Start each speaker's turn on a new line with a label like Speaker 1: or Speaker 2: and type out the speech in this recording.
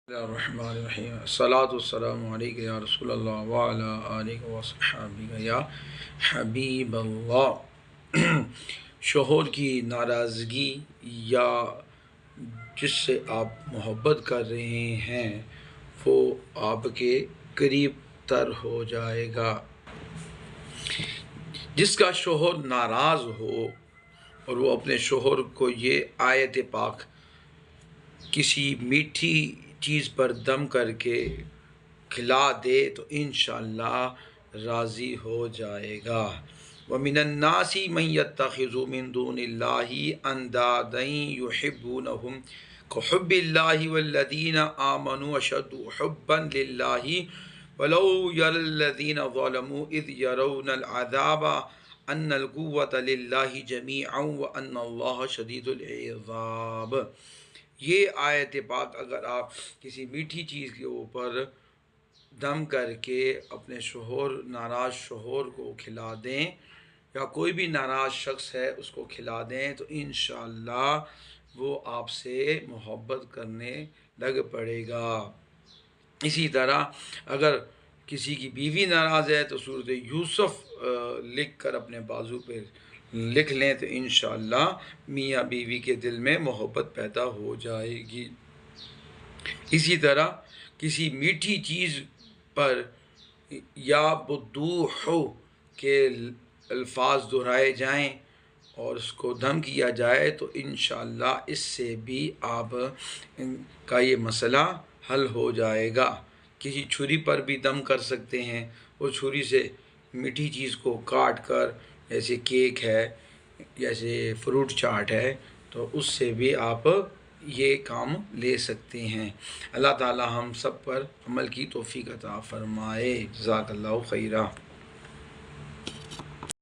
Speaker 1: الرحمن الرحیم الصلاۃ والسلام علیک یا رسول اللہ وعلی آلہ وصحبہ یا حبیب اللہ۔ شوہر کی ناراضگی یا جس سے آپ محبت کر رہے ہیں وہ آپ کے قریب تر ہو جائے گا۔ جس کا شوہر ناراض ہو اور وہ اپنے شوہر کو یہ آیت پاک کسی میٹھی چیز پر دم کر کے کھلا دے تو انشاءاللہ راضی ہو جائے گا۔ وَمِنَ النَّاسِ مَن يَتَّخِذُ مِن دُونِ اللَّهِ أَندَادًا يُحِبُّونَهُمْ كَحُبِّ اللَّهِ وَالَّذِينَ آمَنُوا أَشَدُّ حُبًّا لِلَّهِ وَلَوْ يَرَى الَّذِينَ ظَلَمُوا إِذْ يَرَوْنَ الْعَذَابَ أَنَّ الْقُوَّةَ لِلَّهِ جَمِيعًا وَأَنَّ اللَّهَ شَدِيدُ الْعِقَابِ۔ یہ آیت پاک اگر آپ کسی میٹھی چیز کے اوپر دم کر کے اپنے ناراض شوہر کو کھلا دیں یا کوئی بھی ناراض شخص ہے اس کو کھلا دیں تو انشاءاللہ وہ آپ سے محبت کرنے لگ پڑے گا۔ اسی طرح اگر کسی کی بیوی ناراض ہے تو سورۃ یوسف لکھ کر اپنے بازو پہ لکھ لیں تو انشاءاللہ میاں بیوی کے دل میں محبت پیدا ہو جائے گی۔ اسی طرح کسی میٹھی چیز پر یا بدوح کے الفاظ دہرائے جائیں اور اس کو دم کیا جائے تو انشاءاللہ اس سے بھی آپ کا یہ مسئلہ حل ہو جائے گا۔ کسی چھری پر بھی دم کر سکتے ہیں، وہ چھری سے میٹھی چیز کو کاٹ کر، جیسے کیک ہے، جیسے فروٹ چاٹ ہے، تو اس سے بھی آپ یہ کام لے سکتے ہیں۔ اللہ تعالی ہم سب پر عمل کی توفیق عطا فرمائے۔ جزاک اللہ خیرہ۔